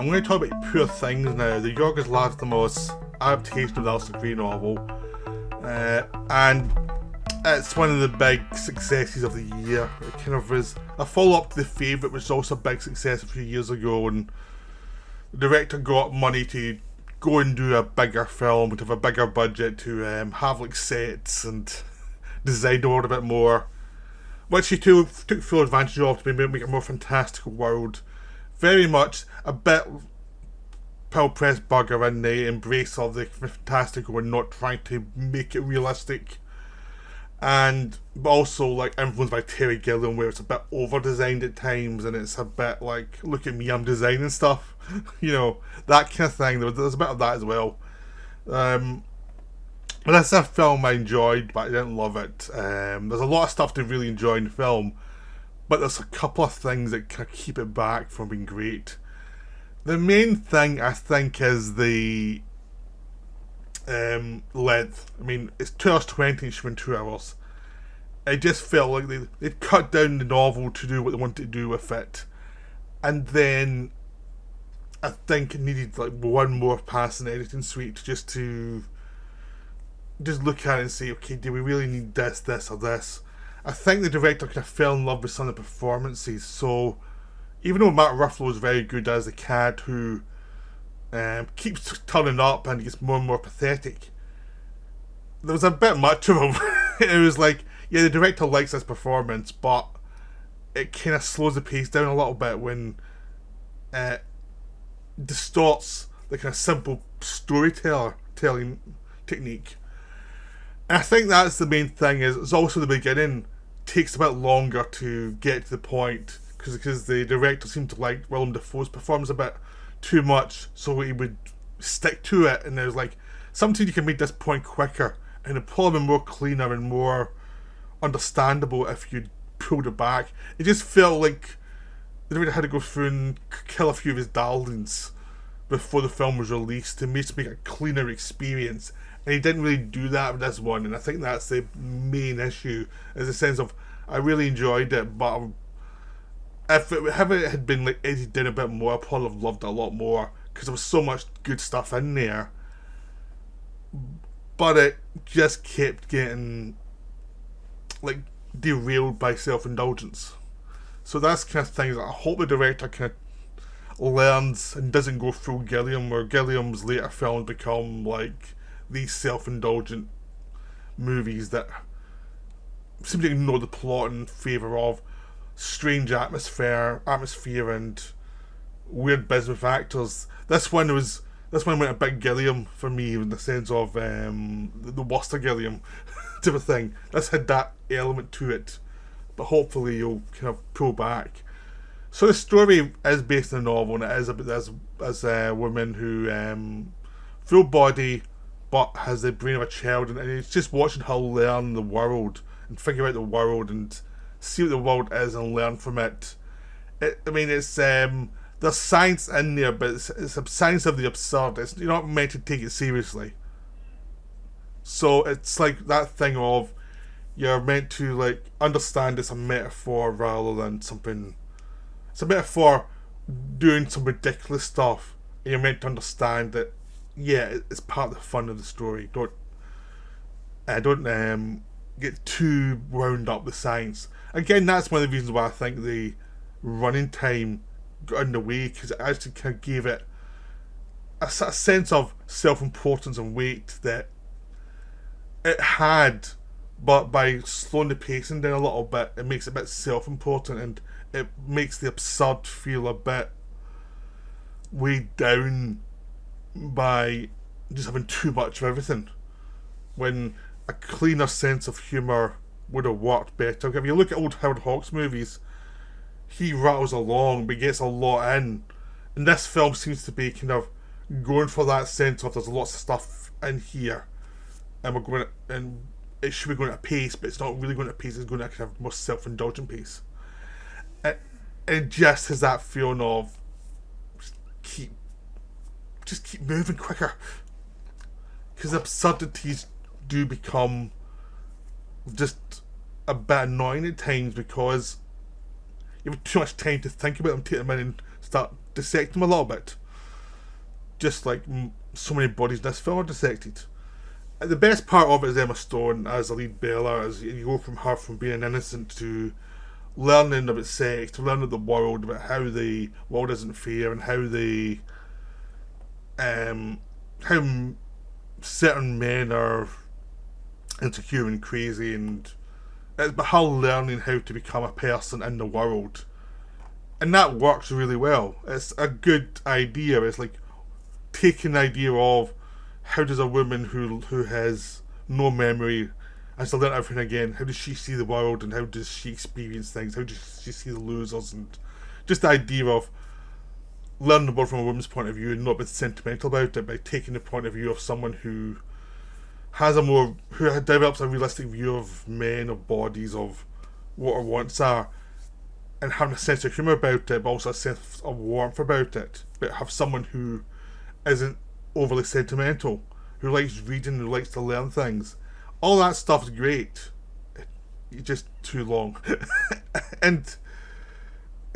I'm going to talk about Poor Things now, the Yorgos Lanthimos adaptation of the Alistair Gray novel. And it's one of the big successes of the year. It kind of is a follow-up to The Favourite, which was also a big success a few years ago, and the director got money to go and do a bigger film, to have a bigger budget, to have like sets and design the world a bit more, which he took full advantage of to make a more fantastical world. Very much a bit Paul Pressburger in the embrace of the fantastical and not trying to make it realistic, and but also like influenced by Terry Gilliam, where it's a bit over designed at times and it's a bit like, look at me, I'm designing stuff, you know, that kind of thing. There's a bit of that as well. But that's a film I enjoyed, but I didn't love it. There's a lot of stuff to really enjoy in the film, but there's a couple of things that kind of keep it back from being great. The main thing, I think, is the length. I mean, it's 2 hours 20, it should have been 2 hours. It just felt like they'd cut down the novel to do what they wanted to do with it. And then I think it needed like one more pass in the editing suite just to look at it and say, okay, do we really need this, or this? I think the director kind of fell in love with some of the performances. So even though Matt Ruffalo is very good as the cat who keeps turning up and gets more and more pathetic, there was a bit much of him. It was like, yeah, the director likes this performance, but it kind of slows the pace down a little bit when it distorts the kind of simple storytelling technique. And I think that's the main thing. Is it's also the beginning takes a bit longer to get to the point because the director seemed to like Willem Dafoe's performance a bit too much, so he would stick to it. And there's like, sometimes you can make this point quicker, and it'd probably be more cleaner and more understandable if you pulled it back. It just felt like the director had to go through and kill a few of his darlings before the film was released to make a cleaner experience. And he didn't really do that with this one, and I think that's the main issue, is the sense of, I really enjoyed it, but if it had been like edited in a bit more, I probably have loved it a lot more, because there was so much good stuff in there. But it just kept getting like derailed by self-indulgence. So that's kind of things that I hope the director kind of learns and doesn't go full Gilliam, where Gilliam's later films become like these self-indulgent movies that seem to ignore the plot in favour of strange atmosphere and weird business with actors. This one went a bit Gilliam for me, in the sense of the worst of Gilliam type of thing. This had that element to it, but hopefully you'll kind of pull back. So the story is based on a novel, and it is about this a woman who full body but has the brain of a child, and it's just watching her learn the world and figure out the world and see what the world is and learn from it. There's science in there, but it's a science of the absurd. You're not meant to take it seriously. So it's like that thing of, you're meant to like understand it's a metaphor rather than something. It's a metaphor doing some ridiculous stuff, and you're meant to understand that, yeah, it's part of the fun of the story. Don't get too wound up with science. Again, that's one of the reasons why I think the running time got in the way, because it actually kind of gave it a sense of self-importance and weight that it had, but by slowing the pacing down a little bit, it makes it a bit self-important, and it makes the absurd feel a bit weighed down by just having too much of everything, when a cleaner sense of humour would have worked better. If you look at old Howard Hawks movies, he rattles along but gets a lot in, and this film seems to be kind of going for that sense of, there's lots of stuff in here, and it should be going at a pace, but it's not really going at a pace, it's going at a kind of more self-indulgent pace. It just has that feeling of just keep moving quicker, because absurdities do become just a bit annoying at times, because you have too much time to think about them, take them in and start dissecting them a little bit. just like so many bodies in this film are dissected. And the best part of it is Emma Stone as the lead Bella, as you go from her from being innocent to learning about sex, to learning about the world, about how the world isn't fair, and how certain men are insecure and crazy, and it's about her learning how to become a person in the world. And that works really well. It's a good idea. It's like taking the idea of how does a woman who has no memory and to learn everything again, how does she see the world and how does she experience things, how does she see the losers, and just the idea of learning the world from a woman's point of view and not being sentimental about it, by taking the point of view of someone who develops a realistic view of men, of bodies, of what our wants are, and having a sense of humour about it, but also a sense of warmth about it, but have someone who isn't overly sentimental, who likes reading, who likes to learn things. All that stuff's great. It's just too long. and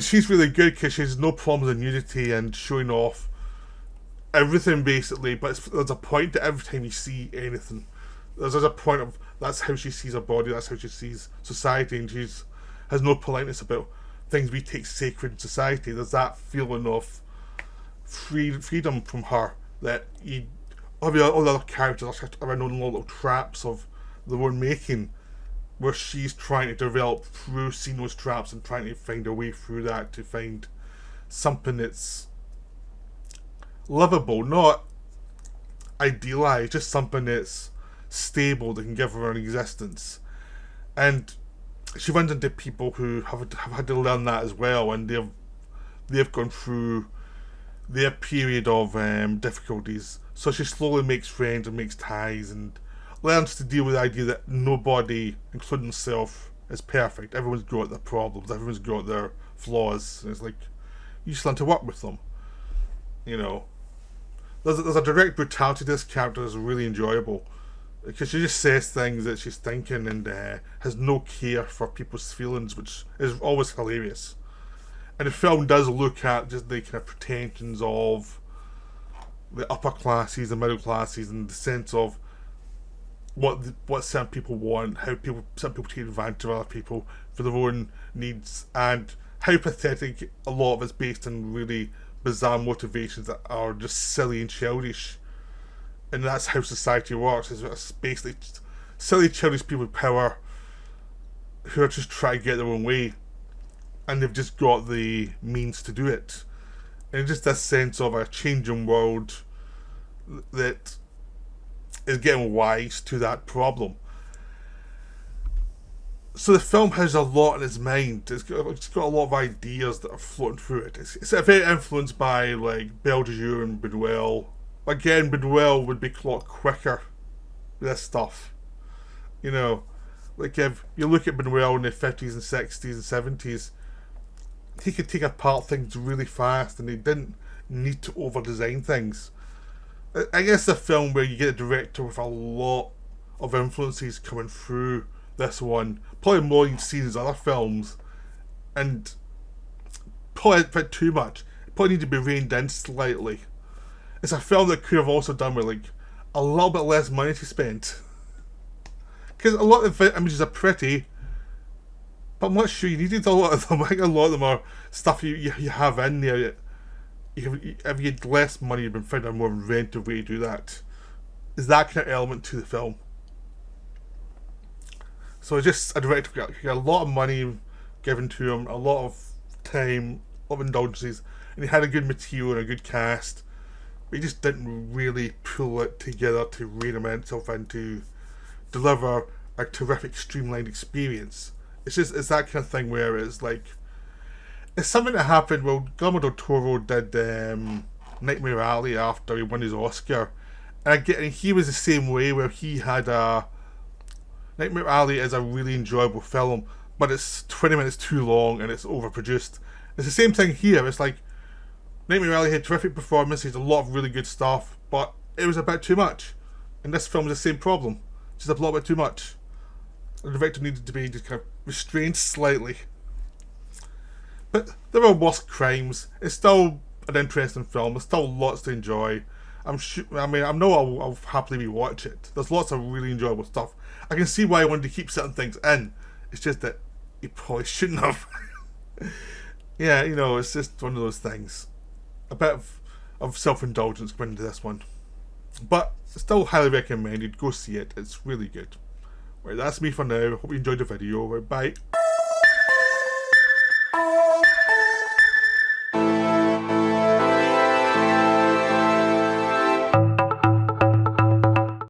she's really good because she has no problems with nudity and showing off everything basically, but there's a point to every time you see anything. There's a point of that's how she sees her body, that's how she sees society, and she has no politeness about things we take sacred in society. There's that feeling of freedom from her that all the other characters are in little traps of their own making, where she's trying to develop through seeing those traps and trying to find a way through that to find something that's livable, not idealized, just something that's stable that can give her an existence. And she runs into people who have had to learn that as well, and they've gone through their period of difficulties. So she slowly makes friends and makes ties and learns to deal with the idea that nobody, including herself, is perfect. Everyone's got their problems, everyone's got their flaws, and it's like, you just learn to work with them. You know, there's a direct brutality to this character that's really enjoyable, because she just says things that she's thinking and has no care for people's feelings, which is always hilarious. And the film does look at just the kind of pretensions of the upper classes and middle classes, and the sense of what certain people want, how some people take advantage of other people for their own needs, and how pathetic a lot of it's based on really bizarre motivations that are just silly and childish. And that's how society works. It's basically silly, childish people with power who are just trying to get their own way, and they've just got the means to do it. And just this sense of a changing world that is getting wise to that problem. So the film has a lot in its mind. It's got a lot of ideas that are floating through it. It's very influenced by like Belle de Jour and Buñuel. Again, Buñuel would be a lot quicker with this stuff. You know, like if you look at Buñuel in the 50s and 60s and 70s, he could take apart things really fast, and he didn't need to over-design things. I guess a film where you get a director with a lot of influences coming through this one, probably more than you've seen his other films, and probably a bit too much. It probably need to be reined in slightly. It's a film that could have also done with like a little bit less money to spend, because a lot of the images are pretty, but I'm not sure you needed a lot of them. I think a lot of them are stuff you have in there. If you had less money, you'd been finding a more inventive way to do that. Is that kind of element to the film? So it's just a director who got a lot of money given to him, a lot of time, a lot of indulgences, and he had a good material and a good cast, but he just didn't really pull it together to rein himself in to deliver a terrific streamlined experience. It's that kind of thing where it's like, it's something that happened. Well, Guillermo del Toro did Nightmare Alley after he won his Oscar, and he was the same way, where he had Nightmare Alley is a really enjoyable film, but it's 20 minutes too long and it's overproduced. It's the same thing here. It's like Nightmare Alley had terrific performances, a lot of really good stuff, but it was a bit too much. And this film is the same problem, just a little bit too much. The director needed to be just kind of restrained slightly. But there are worse crimes. It's still an interesting film. There's still lots to enjoy. I mean, I know I'll happily rewatch it. There's lots of really enjoyable stuff. I can see why I wanted to keep certain things in. It's just that you probably shouldn't have. Yeah, you know, it's just one of those things. A bit of self-indulgence going into this one. But still highly recommended. Go see it. It's really good. Right, that's me for now. Hope you enjoyed the video. Right, bye.